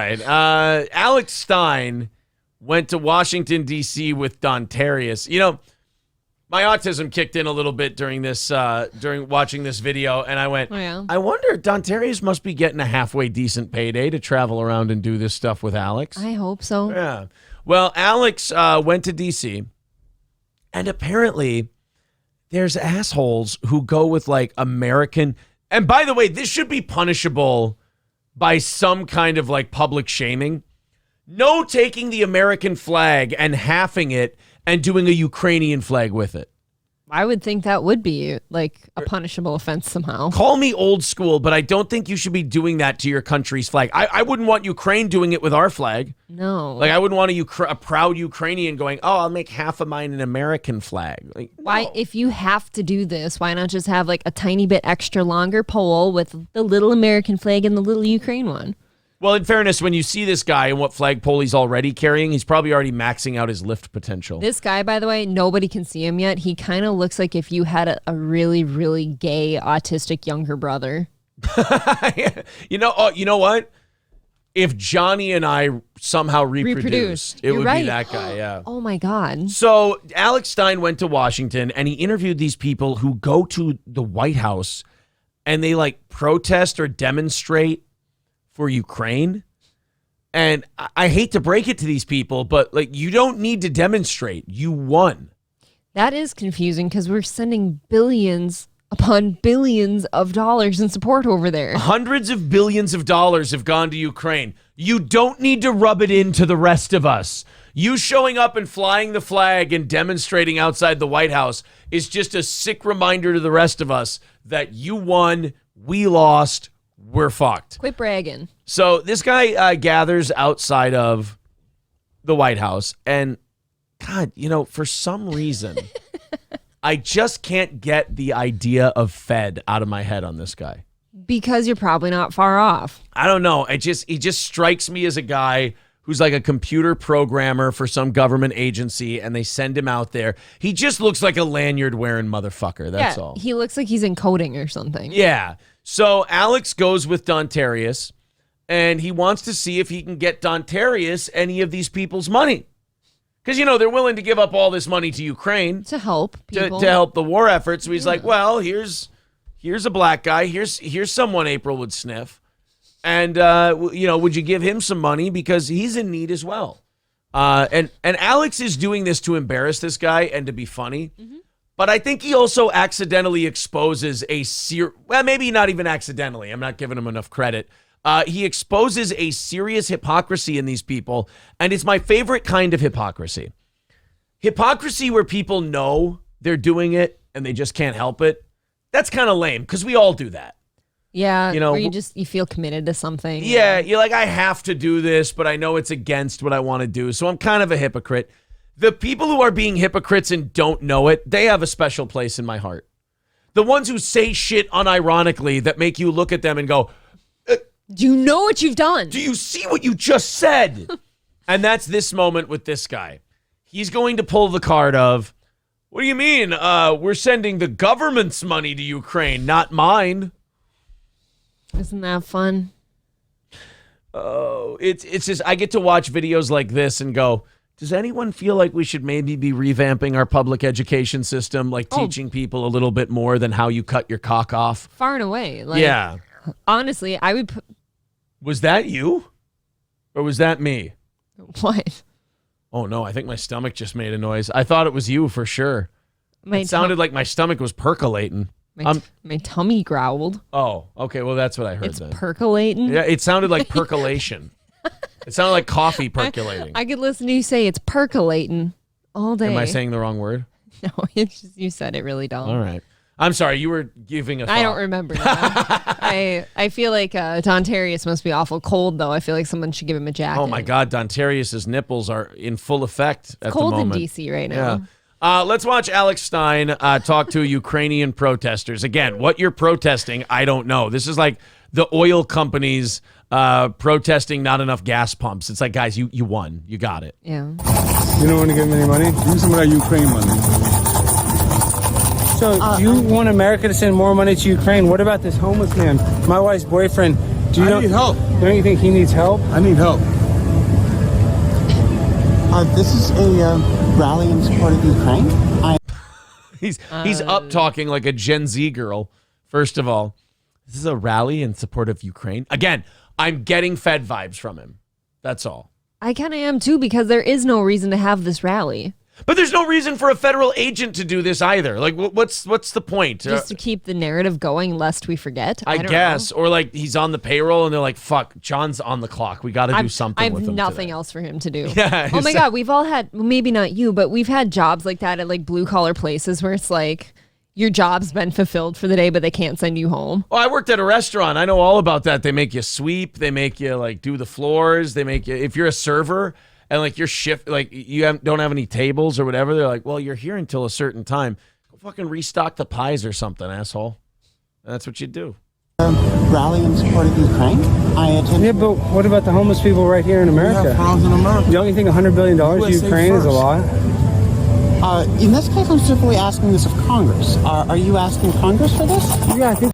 right. Alex Stein went to Washington, D.C. with Dontarious. You know, my autism kicked in a little bit during watching this video, and I went, I wonder, Dontarious must be getting a halfway decent payday to travel around and do this stuff with Alex. I hope so. Yeah. Well, Alex went to D.C., and apparently there's assholes who go with, like, American... And by the way, this should be punishable by some kind of, like, public shaming. No taking the American flag and halving it and doing a Ukrainian flag with it. I would think that would be like a punishable offense somehow. Call me old school, but I don't think you should be doing that to your country's flag. I wouldn't want Ukraine doing it with our flag. No. Like, I wouldn't want a proud Ukrainian going, oh, I'll make half of mine an American flag. Like, why, no. if you have to do this, why not just have like a tiny bit extra longer pole with the little American flag and the little Ukraine one? Well, in fairness, when you see this guy and what flagpole he's already carrying, he's probably already maxing out his lift potential. This guy, by the way, nobody can see him yet. He kind of looks like if you had a really, really gay, autistic younger brother. You know what? If Johnny and I somehow reproduced, it would be that guy, yeah. Oh, my God. So Alex Stein went to Washington, and he interviewed these people who go to the White House, and they, like, protest or demonstrate for Ukraine. And I hate to break it to these people, but like, you don't need to demonstrate. You won. That is confusing because we're sending billions upon billions of dollars in support over there. Hundreds of billions of dollars have gone to Ukraine. You don't need to rub it into the rest of us. You showing up and flying the flag and demonstrating outside the White House is just a sick reminder to the rest of us that you won, we lost, we're fucked. Quit bragging. So this guy gathers outside of the White House, and God, you know, for some reason, I just can't get the idea of Fed out of my head on this guy. Because you're probably not far off. I don't know. He just strikes me as a guy who's like a computer programmer for some government agency, and they send him out there. He just looks like a lanyard-wearing motherfucker. That's all. He looks like he's in coding or something. Yeah. So Alex goes with Dontarious, and he wants to see if he can get Dontarious any of these people's money. Because, you know, they're willing to give up all this money to Ukraine. To help people. To help the war effort. So he's like, well, here's a black guy. Here's someone April would sniff. And, you know, would you give him some money? Because he's in need as well. And Alex is doing this to embarrass this guy and to be funny. Mm-hmm. But I think he also accidentally exposes well, maybe not even accidentally. I'm not giving him enough credit. He exposes a serious hypocrisy in these people, and it's my favorite kind of hypocrisy. Hypocrisy where people know they're doing it and they just can't help it. That's kind of lame because we all do that. Yeah, you know, where you feel committed to something. Yeah, you're like, I have to do this, but I know it's against what I want to do, so I'm kind of a hypocrite. The people who are being hypocrites and don't know it, they have a special place in my heart. The ones who say shit unironically that make you look at them and go, do you know what you've done? Do you see what you just said? And that's this moment with this guy. He's going to pull the card of, what do you mean? We're sending the government's money to Ukraine, not mine. Isn't that fun? Oh, it's just, I get to watch videos like this and go, does anyone feel like we should maybe be revamping our public education system, like teaching people a little bit more than how you cut your cock off? Far and away. Like, yeah. Honestly, I would Was that you? Or was that me? What? Oh, no, I think my stomach just made a noise. I thought it was you for sure. It sounded like my stomach was percolating. My tummy growled. Oh, okay. Well, that's what I heard it's then. Percolating? Yeah, it sounded like percolation. It sounded like coffee percolating. I could listen to you say it's percolating all day. Am I saying the wrong word? No, it's just you said it really dumb. All right. I'm sorry. You were giving a thought. I don't remember that. I feel like Dontarious must be awful cold, though. I feel like someone should give him a jacket. Oh, my God. Dontarious' nipples are in full effect at the moment. It's cold in D.C. right now. Yeah. Let's watch Alex Stein talk to Ukrainian protesters. Again, what you're protesting, I don't know. This is like the oil companies protesting not enough gas pumps. It's like, guys, you won. You got it. Yeah. You don't want to give them any money? Use some of that Ukraine money. So you want America to send more money to Ukraine? What about this homeless man? My wife's boyfriend I need help. Don't you think he needs help? I need help. This is a rally in support of Ukraine. He's up talking like a Gen Z girl. First of all, this is a rally in support of Ukraine. Again, I'm getting Fed vibes from him. That's all. I kind of am too, because there is no reason to have this rally. But there's no reason for a federal agent to do this either. Like, what's the point? Just to keep the narrative going, lest we forget. I don't guess. know. Or like he's on the payroll and they're like, fuck, John's on the clock. We got to do something I with have him nothing today. else for him to do. Yeah, oh my God, we've all had, maybe not you, but we've had jobs like that at like blue collar places where it's like your job's been fulfilled for the day, but they can't send you home. Oh, I worked at a restaurant. I know all about that. They make you sweep. They make you like do the floors. They make you, if you're a server and like your shift, like don't have any tables or whatever, they're like, well, you're here until a certain time. Go fucking restock the pies or something, asshole. And that's what you do. Rally in support of Ukraine. I attend. Yeah, but what about the homeless people right here in We America? have problems in America. Don't you think $100 billion to USA Ukraine is a first. lot? In this case, I'm simply asking this of Congress. Are you asking Congress for this? Yeah, I think.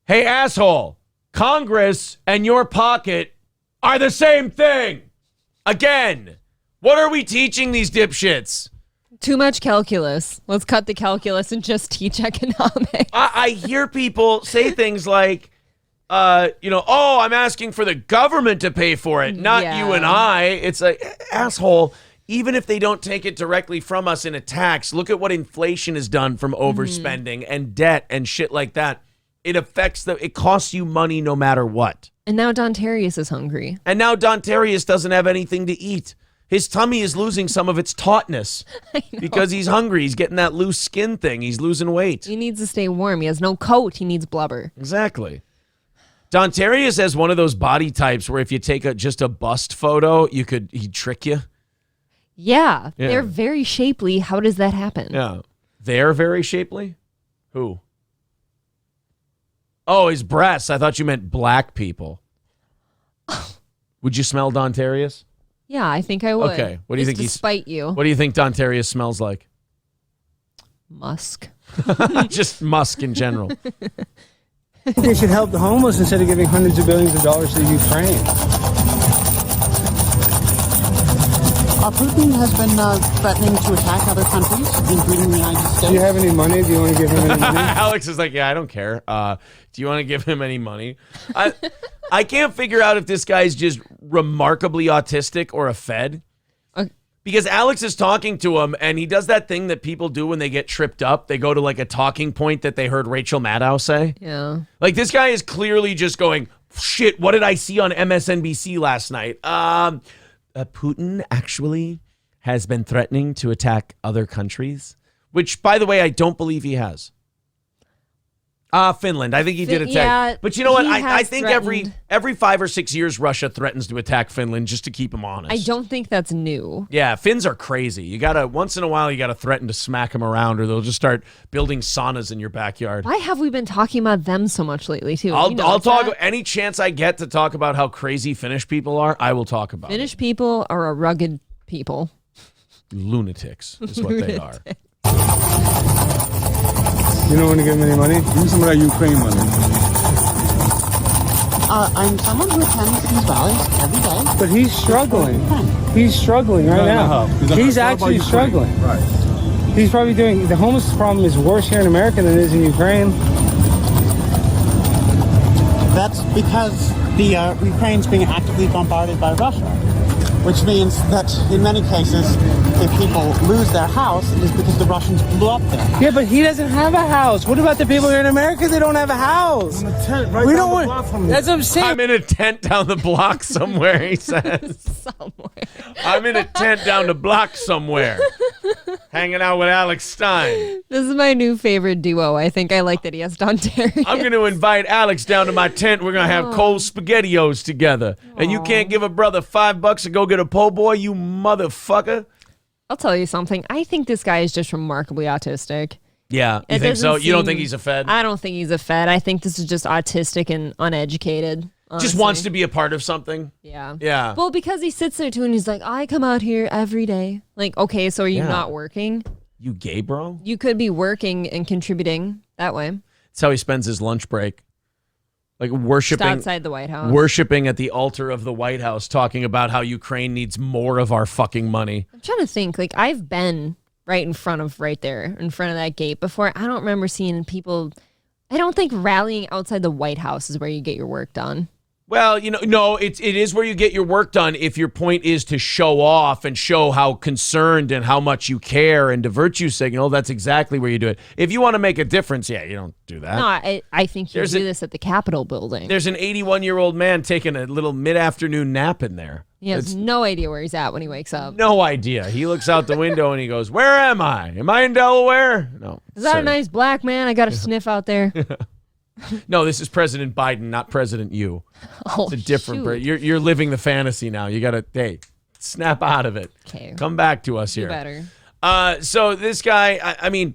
Hey, asshole, Congress and your pocket are the same thing. Again, what are we teaching these dipshits? Too much calculus. Let's cut the calculus and just teach economics. I hear people say things like, oh, I'm asking for the government to pay for it, not you and I. It's like, asshole, even if they don't take it directly from us in a tax, look at what inflation has done from overspending and debt and shit like that. It costs you money no matter what. And now Dontarious is hungry. And now Dontarious doesn't have anything to eat. His tummy is losing some of its tautness because he's hungry. He's getting that loose skin thing. He's losing weight. He needs to stay warm. He has no coat. He needs blubber. Exactly. Dontarious has one of those body types where if you take just a bust photo, he'd trick you. Yeah, they're very shapely. How does that happen? Yeah. They're very shapely? Who? Oh, his breasts. I thought you meant black people. Would you smell Dontarious? Yeah, I think I would. Okay. What do you think to spite you? What do you think Dontarious smells like? Musk. Just musk in general. They should help the homeless instead of giving hundreds of billions of dollars to Ukraine. Putin has been threatening to attack other countries, including the United States. Do you have any money? Do you want to give him any money? Alex is like, yeah, I don't care. Do you want to give him any money? I can't figure out if this guy's just remarkably autistic or a Fed. Because Alex is talking to him, and he does that thing that people do when they get tripped up. They go to like a talking point that they heard Rachel Maddow say. Yeah. Like this guy is clearly just going, shit, what did I see on MSNBC last night? Putin actually has been threatening to attack other countries, which, by the way, I don't believe he has. Finland. I think he did attack. Yeah, but you know what? he I has think threatened. every 5 or 6 years, Russia threatens to attack Finland just to keep them honest. I don't think that's new. Yeah, Finns are crazy. You gotta once in a while, you gotta threaten to smack them around, or they'll just start building saunas in your backyard. Why have we been talking about them so much lately, too? I'll talk any chance I get to talk about how crazy Finnish people are. I will talk about Finnish people are a rugged people. Lunatics is what they are. You don't want to give him any money? Give me some of that Ukraine money. I'm someone who attends these rallies every day. But he's struggling. He's struggling right now. He's actually struggling. Right. He's probably doing, the homeless problem is worse here in America than it is in Ukraine. That's because the Ukraine's being actively bombarded by Russia, which means that in many cases, if people lose their house, it is because the Russians blew up their house. Yeah, but he doesn't have a house. What about the people here in America that don't have a house? In a tent right We down don't the block want, from that's what I'm saying. I'm in a tent down the block somewhere, he says. Somewhere. I'm in a tent down the block somewhere. Hanging out with Alex Stein. This is my new favorite duo. I think I like that he has Dontarious. I'm going to invite Alex down to my tent. We're going to have cold SpaghettiOs together. And you can't give a brother $5 to go get a po' boy, you motherfucker. I'll tell you something. I think this guy is just remarkably autistic. Yeah, you It think so? doesn't You don't seem- think he's a Fed? I don't think he's a Fed. I think this is just autistic and uneducated. Just wants to be a part of something? Yeah. Yeah. Well, because he sits there too and he's like, I come out here every day. Like, okay, so are you Yeah. not working? You gay, bro? You could be working and contributing that way. That's how he spends his lunch break. Like worshiping outside the White House. Worshiping at the altar of the White House, talking about how Ukraine needs more of our fucking money. I'm trying to think. Like, I've been right there in front of that gate before. I don't remember seeing people. I don't think rallying outside the White House is where you get your work done. Well, no, it is where you get your work done if your point is to show off and show how concerned and how much you care and to virtue signal. That's exactly where you do it. If you want to make a difference, yeah, you don't do that. No, I think you do this at the Capitol building. There's an 81-year-old man taking a little mid-afternoon nap in there. He has no idea where he's at when he wakes up. No idea. He looks out the window and he goes, "Where am I? Am I in Delaware?" No. Is that a nice black man? I got to sniff out there. No, this is President Biden, not President you. Oh, it's a different. You're living the fantasy now. You got to snap out of it. Okay. Come back to us here. Better. So this guy, I mean,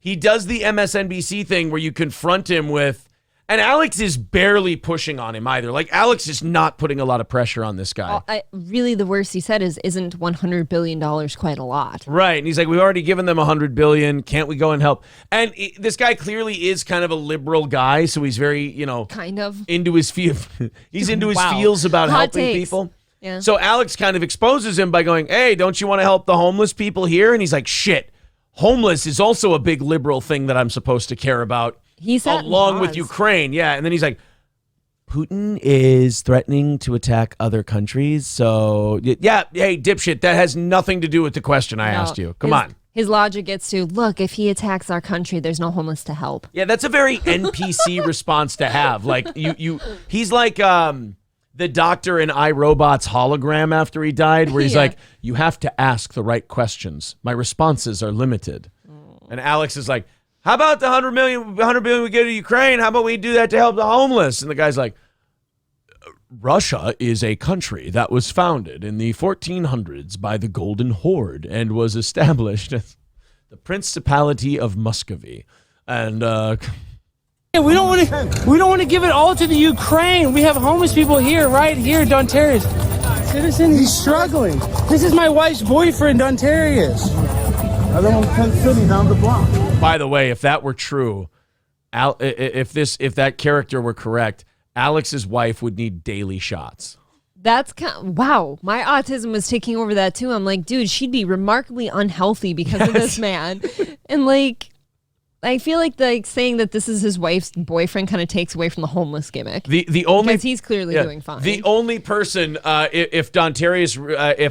he does the MSNBC thing where you confront him with, and Alex is barely pushing on him either. Like, Alex is not putting a lot of pressure on this guy. Really, the worst he said is, isn't $100 billion quite a lot? Right. And he's like, we've already given them $100 billion. Can't we go and help? And this guy clearly is kind of a liberal guy. So he's very, kind of into his he's into his feels about helping people. Yeah. So Alex kind of exposes him by going, "Hey, don't you want to help the homeless people here?" And he's like, "Shit, homeless is also a big liberal thing that I'm supposed to care about." He said along with Ukraine. Yeah. And then he's like, Putin is threatening to attack other countries. So, yeah, hey, dipshit, that has nothing to do with the question I asked you. Come on. His logic gets to, look, if he attacks our country, there's no homeless to help. Yeah, that's a very NPC response to have. Like, he's like the doctor in iRobot's hologram after he died, where he's like, you have to ask the right questions. My responses are limited. And Alex is like, how about the $100 billion we give to Ukraine? How about we do that to help the homeless? And the guy's like, Russia is a country that was founded in the 1400s by the Golden Horde and was established as the Principality of Muscovy. And we don't want to give it all to the Ukraine. We have homeless people here, right here, Dontarious. Citizen, he's struggling. This is my wife's boyfriend, Dontarious. I live in Penn City down the block. By the way, if that were true, if that character were correct, Alex's wife would need daily shots. That's wow. My autism was taking over that too. I'm like, dude, she'd be remarkably unhealthy because of this man. And like, I feel like saying that this is his wife's boyfriend kind of takes away from the homeless gimmick. The only because he's clearly doing fine. The only person, if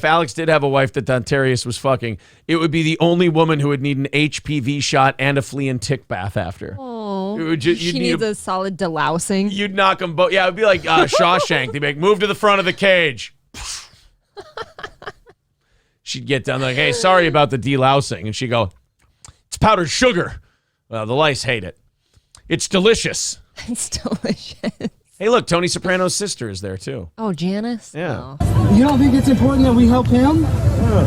Alex did have a wife that Dontarious was fucking, it would be the only woman who would need an HPV shot and a flea and tick bath after. Oh, she needs a solid delousing. You'd knock them both. Yeah, it would be like Shawshank. They'd be like, move to the front of the cage. She'd get done like, hey, sorry about the delousing, and she'd go, it's powdered sugar. Well, the lice hate it. It's delicious. It's delicious. Hey, look, Tony Soprano's sister is there, too. Oh, Janice? Yeah. Oh. You don't think it's important that we help him? Yeah.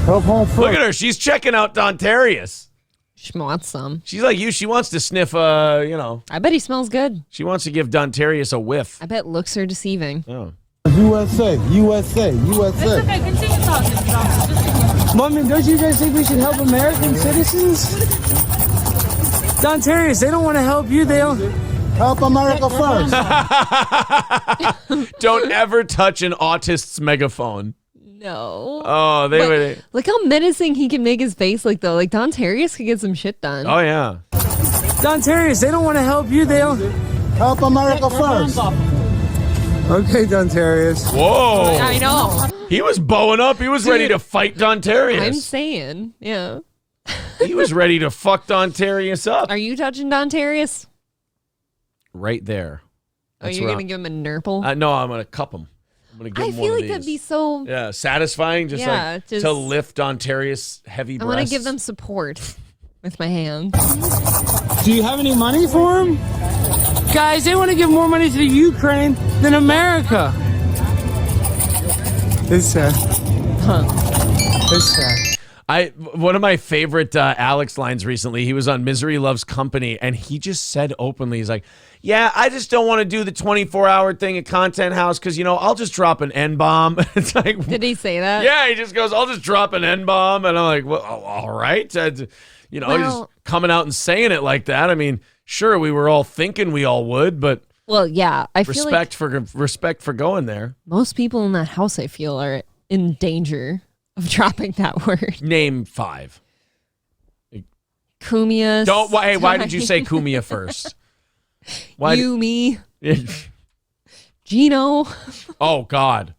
Help home first. Look at her. She's checking out Dontarious. She wants some. She's like you. She wants to sniff, I bet he smells good. She wants to give Dontarious a whiff. I bet looks are deceiving. Oh. USA. It's okay, continue talking. Mommy, don't you guys think we should help American citizens? Dontarious, they don't want to help you. They'll Help America first. Don't ever touch an autist's megaphone. No. Oh, they would. Look how menacing he can make his face like, though. Like, Dontarious could get some shit done. Oh, yeah. Dontarious, they don't want to help you. They'll Help America first. Okay, Dontarious. Whoa. I know. He was bowing up. He was ready to fight Dontarious. I'm saying, yeah. He was ready to fuck Dontarious up. Are you touching Dontarious? Right there. Are you going to give him a nurple? No, I'm going to cup him. I'm going to give him one of these. I feel like that'd be so... satisfying just to lift Dontarious' heavy breasts. I want to give them support with my hands. Do you have any money for him? Guys, they want to give more money to the Ukraine than America. It's sad. It's sad. One of my favorite Alex lines recently, he was on Misery Loves Company, and he just said openly, he's like, yeah, I just don't want to do the 24-hour thing at Content House because, I'll just drop an N-bomb. It's like, did he say that? Yeah, he just goes, I'll just drop an N-bomb. And I'm like, well, all right. He's coming out and saying it like that. I mean, sure, we were all thinking we all would, but Well, yeah, I feel like respect for going there. most people in that house, I feel, are in danger of dropping that word. Name 5. Kumia. Don't. Why did you say Kumia first? Yumi. Gino. Oh God,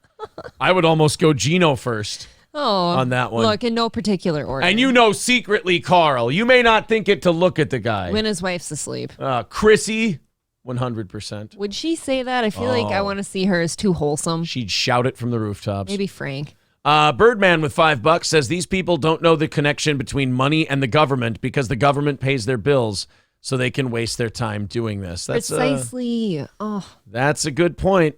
I would almost go Gino first. On that one. Look, in no particular order. And you know secretly, Carl, you may not think it to look at the guy. When his wife's asleep. Chrissy, 100%. Would she say that? I feel like I want to see her as too wholesome. She'd shout it from the rooftops. Maybe Frank. Birdman with $5 says these people don't know the connection between money and the government because the government pays their bills so they can waste their time doing this. That's Precisely. That's a good point.